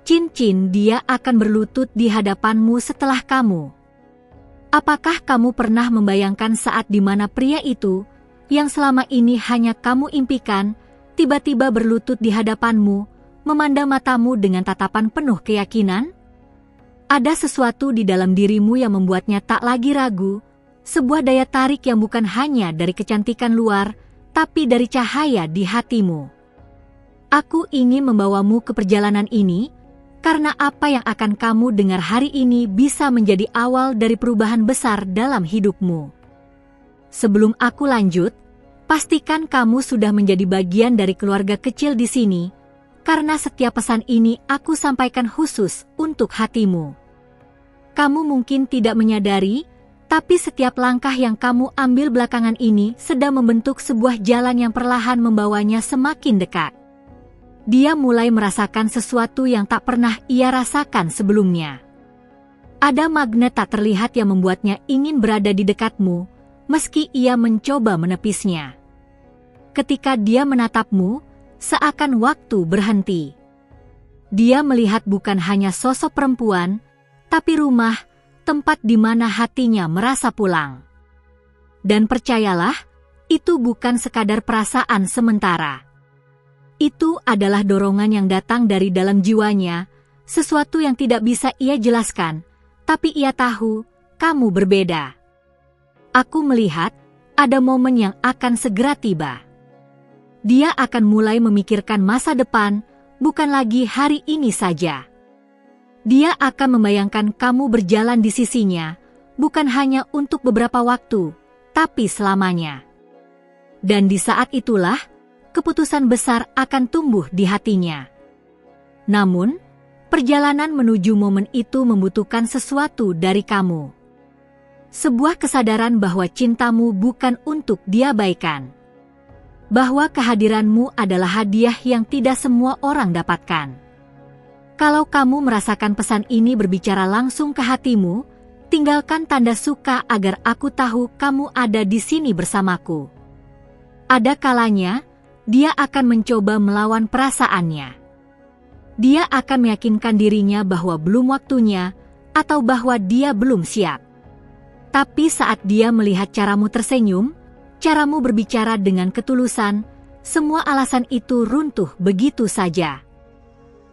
cincin dia akan berlutut di hadapanmu setelah kamu. Apakah kamu pernah membayangkan saat di mana pria itu, yang selama ini hanya kamu impikan, tiba-tiba berlutut di hadapanmu, memandang matamu dengan tatapan penuh keyakinan? Ada sesuatu di dalam dirimu yang membuatnya tak lagi ragu, sebuah daya tarik yang bukan hanya dari kecantikan luar, tapi dari cahaya di hatimu. Aku ingin membawamu ke perjalanan ini, karena apa yang akan kamu dengar hari ini bisa menjadi awal dari perubahan besar dalam hidupmu. Sebelum aku lanjut, pastikan kamu sudah menjadi bagian dari keluarga kecil di sini, karena setiap pesan ini aku sampaikan khusus untuk hatimu. Kamu mungkin tidak menyadari, tapi setiap langkah yang kamu ambil belakangan ini sedang membentuk sebuah jalan yang perlahan membawanya semakin dekat. Dia mulai merasakan sesuatu yang tak pernah ia rasakan sebelumnya. Ada magnet tak terlihat yang membuatnya ingin berada di dekatmu, meski ia mencoba menepisnya. Ketika dia menatapmu, seakan waktu berhenti. Dia melihat bukan hanya sosok perempuan, tapi rumah, tempat di mana hatinya merasa pulang. Dan percayalah, itu bukan sekadar perasaan sementara. Itu adalah dorongan yang datang dari dalam jiwanya, sesuatu yang tidak bisa ia jelaskan, tapi ia tahu, kamu berbeda. Aku melihat, ada momen yang akan segera tiba. Dia akan mulai memikirkan masa depan, bukan lagi hari ini saja. Dia akan membayangkan kamu berjalan di sisinya, bukan hanya untuk beberapa waktu, tapi selamanya. Dan di saat itulah, keputusan besar akan tumbuh di hatinya. Namun, perjalanan menuju momen itu membutuhkan sesuatu dari kamu. Sebuah kesadaran bahwa cintamu bukan untuk diabaikan. Bahwa kehadiranmu adalah hadiah yang tidak semua orang dapatkan. Kalau kamu merasakan pesan ini berbicara langsung ke hatimu, tinggalkan tanda suka agar aku tahu kamu ada di sini bersamaku. Ada kalanya, dia akan mencoba melawan perasaannya. Dia akan meyakinkan dirinya bahwa belum waktunya, atau bahwa dia belum siap. Tapi saat dia melihat caramu tersenyum, caramu berbicara dengan ketulusan, semua alasan itu runtuh begitu saja.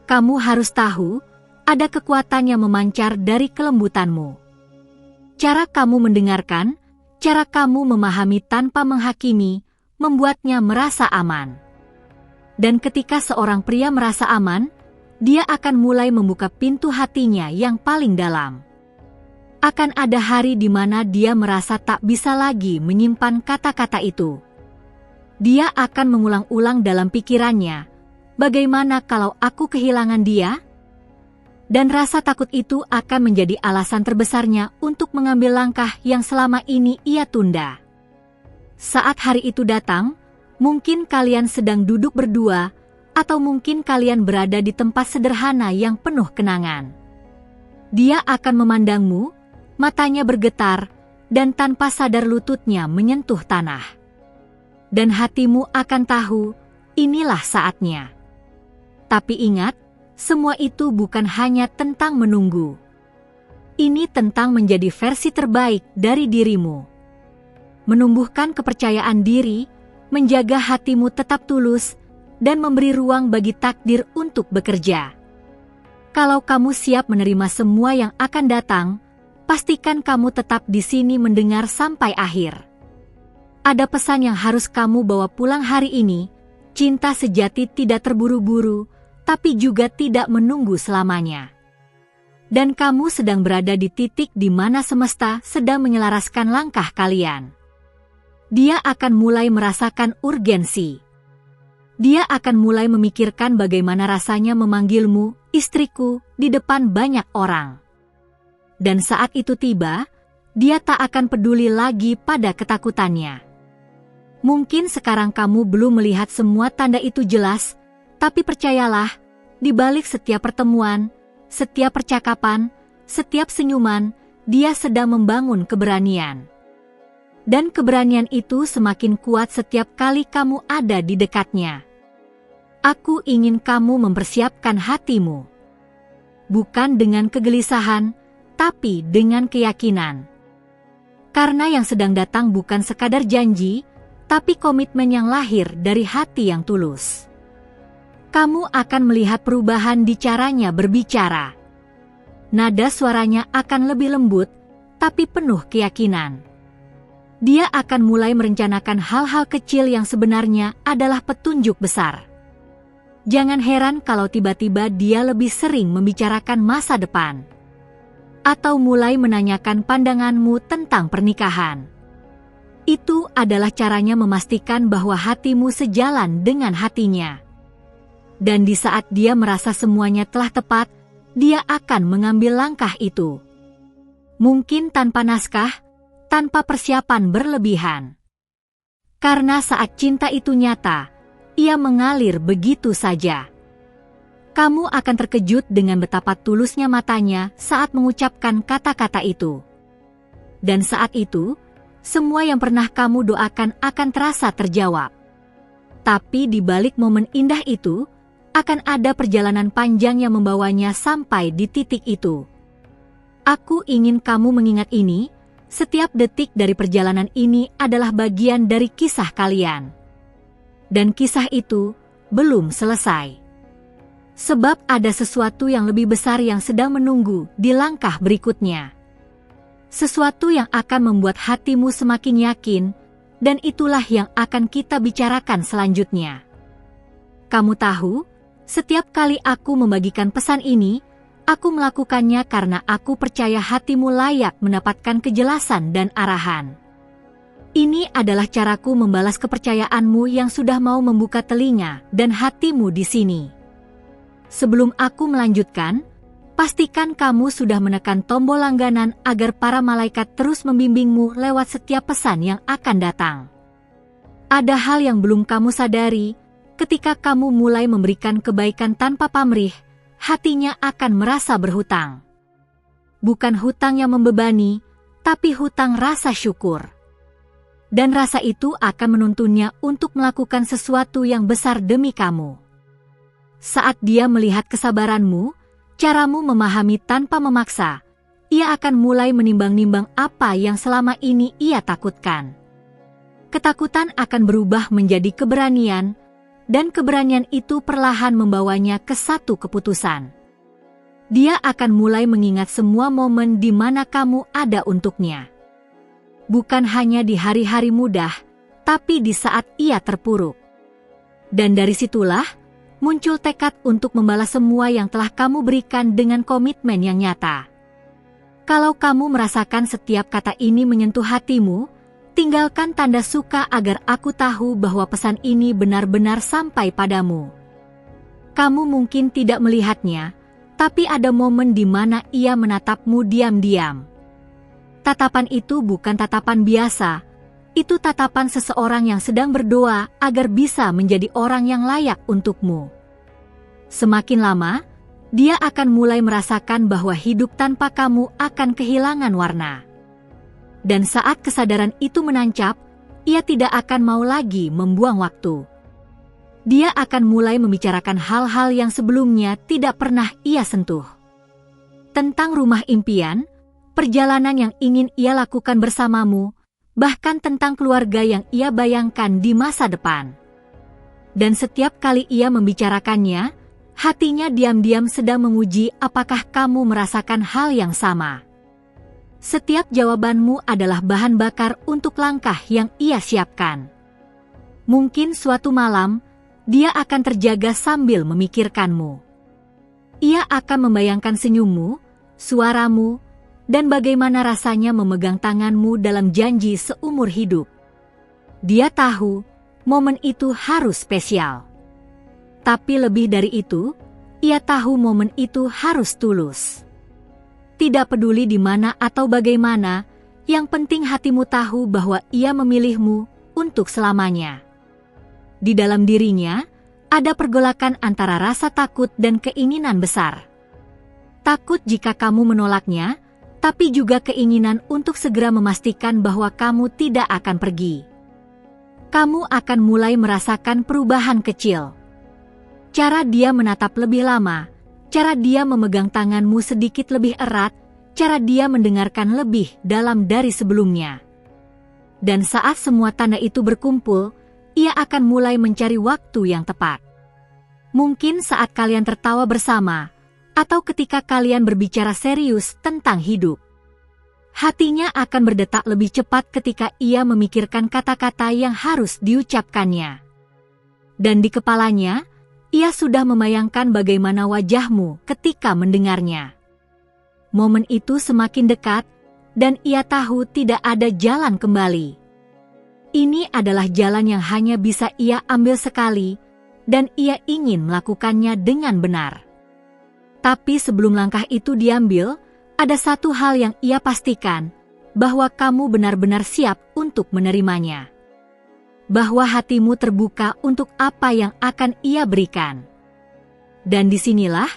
Kamu harus tahu, ada kekuatan yang memancar dari kelembutanmu. Cara kamu mendengarkan, cara kamu memahami tanpa menghakimi, membuatnya merasa aman. Dan ketika seorang pria merasa aman, dia akan mulai membuka pintu hatinya yang paling dalam. Akan ada hari di mana dia merasa tak bisa lagi menyimpan kata-kata itu. Dia akan mengulang-ulang dalam pikirannya, bagaimana kalau aku kehilangan dia? Dan rasa takut itu akan menjadi alasan terbesarnya untuk mengambil langkah yang selama ini ia tunda. Saat hari itu datang, mungkin kalian sedang duduk berdua, atau mungkin kalian berada di tempat sederhana yang penuh kenangan. Dia akan memandangmu, matanya bergetar, dan tanpa sadar lututnya menyentuh tanah. Dan hatimu akan tahu, inilah saatnya. Tapi ingat, semua itu bukan hanya tentang menunggu. Ini tentang menjadi versi terbaik dari dirimu. Menumbuhkan kepercayaan diri, menjaga hatimu tetap tulus, dan memberi ruang bagi takdir untuk bekerja. Kalau kamu siap menerima semua yang akan datang, pastikan kamu tetap di sini mendengar sampai akhir. Ada pesan yang harus kamu bawa pulang hari ini, cinta sejati tidak terburu-buru, tapi juga tidak menunggu selamanya. Dan kamu sedang berada di titik di mana semesta sedang menyelaraskan langkah kalian. Dia akan mulai merasakan urgensi. Dia akan mulai memikirkan bagaimana rasanya memanggilmu, istriku, di depan banyak orang. Dan saat itu tiba, dia tak akan peduli lagi pada ketakutannya. Mungkin sekarang kamu belum melihat semua tanda itu jelas, tapi percayalah, di balik setiap pertemuan, setiap percakapan, setiap senyuman, dia sedang membangun keberanian. Dan keberanian itu semakin kuat setiap kali kamu ada di dekatnya. Aku ingin kamu mempersiapkan hatimu. bukan dengan kegelisahan, tapi dengan keyakinan. Karena yang sedang datang bukan sekadar janji, tapi komitmen yang lahir dari hati yang tulus. Kamu akan melihat perubahan di caranya berbicara. Nada suaranya akan lebih lembut, tapi penuh keyakinan. Dia akan mulai merencanakan hal-hal kecil yang sebenarnya adalah petunjuk besar. Jangan heran kalau tiba-tiba dia lebih sering membicarakan masa depan. Atau mulai menanyakan pandanganmu tentang pernikahan. Itu adalah caranya memastikan bahwa hatimu sejalan dengan hatinya. Dan di saat dia merasa semuanya telah tepat, dia akan mengambil langkah itu. Mungkin tanpa naskah, tanpa persiapan berlebihan. Karena saat cinta itu nyata, ia mengalir begitu saja. Kamu akan terkejut dengan betapa tulusnya matanya saat mengucapkan kata-kata itu. Dan saat itu, semua yang pernah kamu doakan akan terasa terjawab. Tapi di balik momen indah itu, akan ada perjalanan panjang yang membawanya sampai di titik itu. Aku ingin kamu mengingat ini, setiap detik dari perjalanan ini adalah bagian dari kisah kalian. Dan kisah itu belum selesai. Sebab ada sesuatu yang lebih besar yang sedang menunggu di langkah berikutnya. Sesuatu yang akan membuat hatimu semakin yakin, dan itulah yang akan kita bicarakan selanjutnya. Kamu tahu, setiap kali aku membagikan pesan ini, aku melakukannya karena aku percaya hatimu layak mendapatkan kejelasan dan arahan. Ini adalah caraku membalas kepercayaanmu yang sudah mau membuka telinga dan hatimu di sini. Sebelum aku melanjutkan, pastikan kamu sudah menekan tombol langganan agar para malaikat terus membimbingmu lewat setiap pesan yang akan datang. Ada hal yang belum kamu sadari. Ketika kamu mulai memberikan kebaikan tanpa pamrih, hatinya akan merasa berhutang. Bukan hutang yang membebani, tapi hutang rasa syukur. Dan rasa itu akan menuntunnya untuk melakukan sesuatu yang besar demi kamu. Saat dia melihat kesabaranmu, caramu memahami tanpa memaksa, ia akan mulai menimbang-nimbang apa yang selama ini ia takutkan. Ketakutan akan berubah menjadi keberanian, dan keberanian itu perlahan membawanya ke satu keputusan. Dia akan mulai mengingat semua momen di mana kamu ada untuknya. Bukan hanya di hari-hari mudah, tapi di saat ia terpuruk. Dan dari situlah, muncul tekad untuk membalas semua yang telah kamu berikan dengan komitmen yang nyata. Kalau kamu merasakan setiap kata ini menyentuh hatimu, tinggalkan tanda suka agar aku tahu bahwa pesan ini benar-benar sampai padamu. Kamu mungkin tidak melihatnya, tapi ada momen di mana ia menatapmu diam-diam. Tatapan itu bukan tatapan biasa, itu tatapan seseorang yang sedang berdoa agar bisa menjadi orang yang layak untukmu. Semakin lama, dia akan mulai merasakan bahwa hidup tanpa kamu akan kehilangan warna. Dan saat kesadaran itu menancap, ia tidak akan mau lagi membuang waktu. Dia akan mulai membicarakan hal-hal yang sebelumnya tidak pernah ia sentuh. Tentang rumah impian, perjalanan yang ingin ia lakukan bersamamu, bahkan tentang keluarga yang ia bayangkan di masa depan. Dan setiap kali ia membicarakannya, hatinya diam-diam sedang menguji apakah kamu merasakan hal yang sama. Setiap jawabanmu adalah bahan bakar untuk langkah yang ia siapkan. Mungkin suatu malam, dia akan terjaga sambil memikirkanmu. Ia akan membayangkan senyummu, suaramu, dan bagaimana rasanya memegang tanganmu dalam janji seumur hidup. Dia tahu, momen itu harus spesial. Tapi lebih dari itu, ia tahu momen itu harus tulus. Tidak peduli di mana atau bagaimana, yang penting hatimu tahu bahwa ia memilihmu untuk selamanya. Di dalam dirinya, ada pergolakan antara rasa takut dan keinginan besar. Takut jika kamu menolaknya, tapi juga keinginan untuk segera memastikan bahwa kamu tidak akan pergi. Kamu akan mulai merasakan perubahan kecil. Cara dia menatap lebih lama, cara dia memegang tanganmu sedikit lebih erat, cara dia mendengarkan lebih dalam dari sebelumnya. Dan saat semua tanda itu berkumpul, ia akan mulai mencari waktu yang tepat. Mungkin saat kalian tertawa bersama, atau ketika kalian berbicara serius tentang hidup. Hatinya akan berdetak lebih cepat ketika ia memikirkan kata-kata yang harus diucapkannya. Dan di kepalanya, ia sudah membayangkan bagaimana wajahmu ketika mendengarnya. Momen itu semakin dekat, dan ia tahu tidak ada jalan kembali. Ini adalah jalan yang hanya bisa ia ambil sekali, dan ia ingin melakukannya dengan benar. Tapi sebelum langkah itu diambil, ada satu hal yang ia pastikan, bahwa kamu benar-benar siap untuk menerimanya. Bahwa hatimu terbuka untuk apa yang akan ia berikan. Dan disinilah,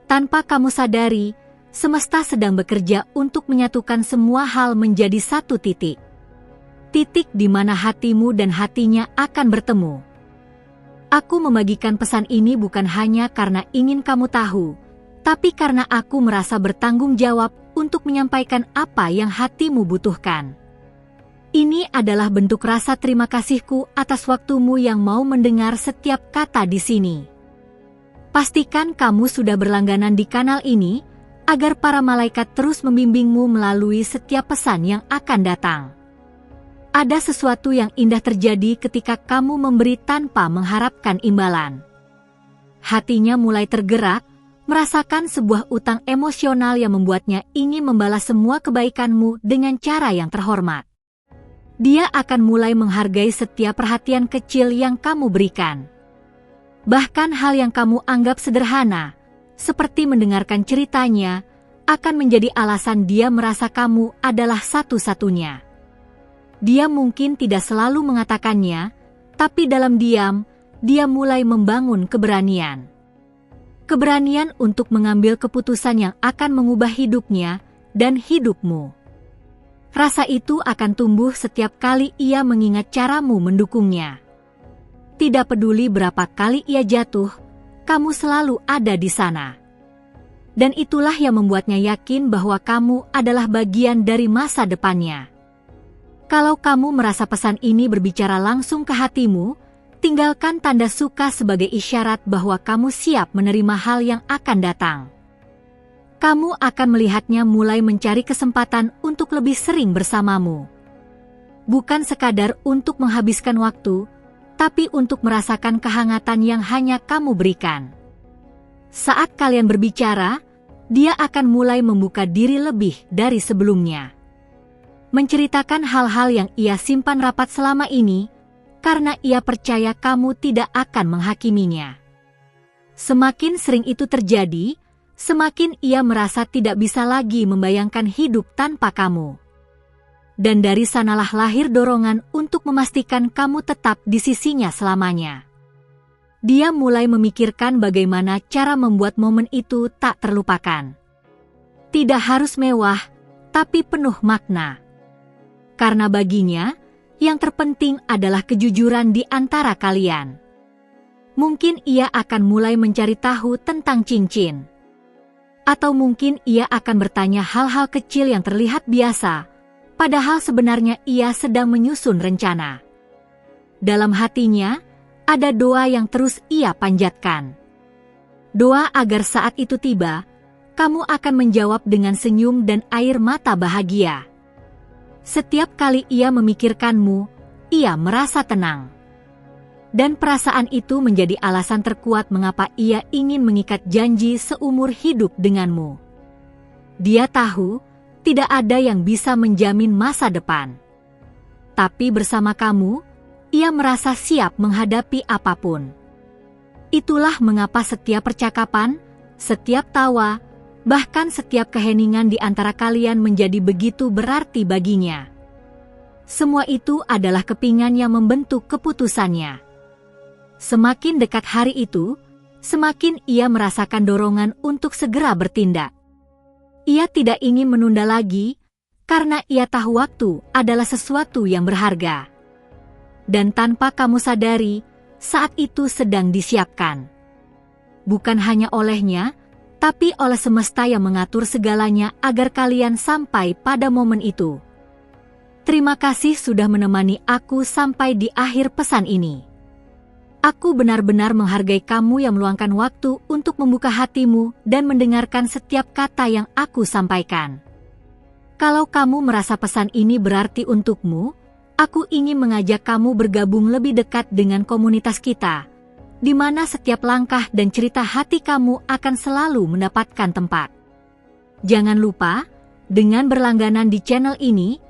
tanpa kamu sadari, semesta sedang bekerja untuk menyatukan semua hal menjadi satu titik. Titik di mana hatimu dan hatinya akan bertemu. Aku membagikan pesan ini bukan hanya karena ingin kamu tahu, tapi karena aku merasa bertanggung jawab untuk menyampaikan apa yang hatimu butuhkan. Ini adalah bentuk rasa terima kasihku atas waktumu yang mau mendengar setiap kata di sini. Pastikan kamu sudah berlangganan di kanal ini, agar para malaikat terus membimbingmu melalui setiap pesan yang akan datang. Ada sesuatu yang indah terjadi ketika kamu memberi tanpa mengharapkan imbalan. Hatinya mulai tergerak, merasakan sebuah utang emosional yang membuatnya ingin membalas semua kebaikanmu dengan cara yang terhormat. Dia akan mulai menghargai setiap perhatian kecil yang kamu berikan. Bahkan hal yang kamu anggap sederhana, seperti mendengarkan ceritanya, akan menjadi alasan dia merasa kamu adalah satu-satunya. Dia mungkin tidak selalu mengatakannya, tapi dalam diam, dia mulai membangun keberanian. Keberanian untuk mengambil keputusan yang akan mengubah hidupnya dan hidupmu. Rasa itu akan tumbuh setiap kali ia mengingat caramu mendukungnya. Tidak peduli berapa kali ia jatuh, kamu selalu ada di sana. Dan itulah yang membuatnya yakin bahwa kamu adalah bagian dari masa depannya. Kalau kamu merasa pesan ini berbicara langsung ke hatimu, tinggalkan tanda suka sebagai isyarat bahwa kamu siap menerima hal yang akan datang. Kamu akan melihatnya mulai mencari kesempatan untuk lebih sering bersamamu. Bukan sekadar untuk menghabiskan waktu, tapi untuk merasakan kehangatan yang hanya kamu berikan. Saat kalian berbicara, dia akan mulai membuka diri lebih dari sebelumnya. Menceritakan hal-hal yang ia simpan rapat selama ini, karena ia percaya kamu tidak akan menghakiminya. Semakin sering itu terjadi, semakin ia merasa tidak bisa lagi membayangkan hidup tanpa kamu. Dan dari sanalah lahir dorongan untuk memastikan kamu tetap di sisinya selamanya. Dia mulai memikirkan bagaimana cara membuat momen itu tak terlupakan. Tidak harus mewah, tapi penuh makna. Karena baginya, yang terpenting adalah kejujuran di antara kalian. Mungkin ia akan mulai mencari tahu tentang cincin. Atau mungkin ia akan bertanya hal-hal kecil yang terlihat biasa, padahal sebenarnya ia sedang menyusun rencana. Dalam hatinya, ada doa yang terus ia panjatkan. Doa agar saat itu tiba, kamu akan menjawab dengan senyum dan air mata bahagia. Setiap kali ia memikirkanmu, ia merasa tenang. Dan perasaan itu menjadi alasan terkuat mengapa ia ingin mengikat janji seumur hidup denganmu. Dia tahu, tidak ada yang bisa menjamin masa depan. Tapi bersama kamu, ia merasa siap menghadapi apapun. Itulah mengapa setiap percakapan, setiap tawa, bahkan setiap keheningan di antara kalian menjadi begitu berarti baginya. Semua itu adalah kepingan yang membentuk keputusannya. Semakin dekat hari itu, semakin ia merasakan dorongan untuk segera bertindak. Ia tidak ingin menunda lagi, karena ia tahu waktu adalah sesuatu yang berharga. Dan tanpa kamu sadari, saat itu sedang disiapkan. Bukan hanya olehnya, tapi oleh semesta yang mengatur segalanya agar kalian sampai pada momen itu. Terima kasih sudah menemani aku sampai di akhir pesan ini. Aku benar-benar menghargai kamu yang meluangkan waktu untuk membuka hatimu dan mendengarkan setiap kata yang aku sampaikan. Kalau kamu merasa pesan ini berarti untukmu, aku ingin mengajak kamu bergabung lebih dekat dengan komunitas kita, di mana setiap langkah dan cerita hati kamu akan selalu mendapatkan tempat. Jangan lupa, dengan berlangganan di channel ini,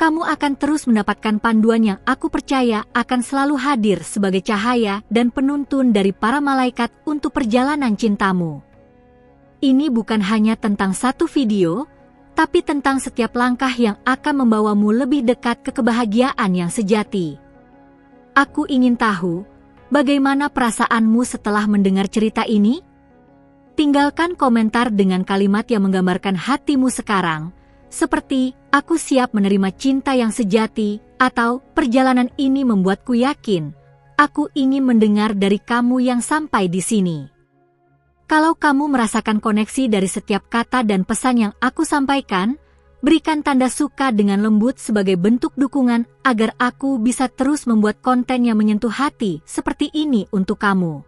kamu akan terus mendapatkan panduan yang aku percaya akan selalu hadir sebagai cahaya dan penuntun dari para malaikat untuk perjalanan cintamu. Ini bukan hanya tentang satu video, tapi tentang setiap langkah yang akan membawamu lebih dekat ke kebahagiaan yang sejati. Aku ingin tahu, bagaimana perasaanmu setelah mendengar cerita ini? Tinggalkan komentar dengan kalimat yang menggambarkan hatimu sekarang, seperti, aku siap menerima cinta yang sejati, atau perjalanan ini membuatku yakin, aku ingin mendengar dari kamu yang sampai di sini. Kalau kamu merasakan koneksi dari setiap kata dan pesan yang aku sampaikan, berikan tanda suka dengan lembut sebagai bentuk dukungan agar aku bisa terus membuat konten yang menyentuh hati seperti ini untuk kamu.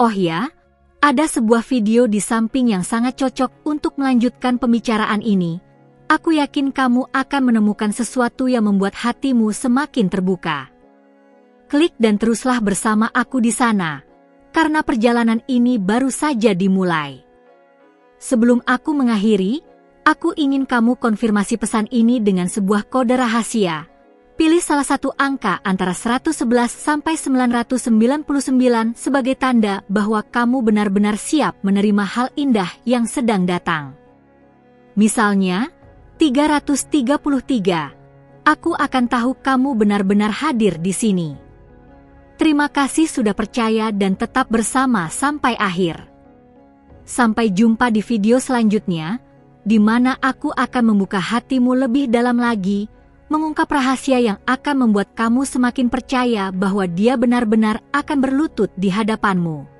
Oh ya, ada sebuah video di samping yang sangat cocok untuk melanjutkan pembicaraan ini. Aku yakin kamu akan menemukan sesuatu yang membuat hatimu semakin terbuka. Klik dan teruslah bersama aku di sana, karena perjalanan ini baru saja dimulai. Sebelum aku mengakhiri, aku ingin kamu konfirmasi pesan ini dengan sebuah kode rahasia. Pilih salah satu angka antara 111 sampai 999 sebagai tanda bahwa kamu benar-benar siap menerima hal indah yang sedang datang. Misalnya, 333. Aku akan tahu kamu benar-benar hadir di sini. Terima kasih sudah percaya dan tetap bersama sampai akhir. Sampai jumpa di video selanjutnya, di mana aku akan membuka hatimu lebih dalam lagi, mengungkap rahasia yang akan membuat kamu semakin percaya bahwa Dia benar-benar akan berlutut di hadapanmu.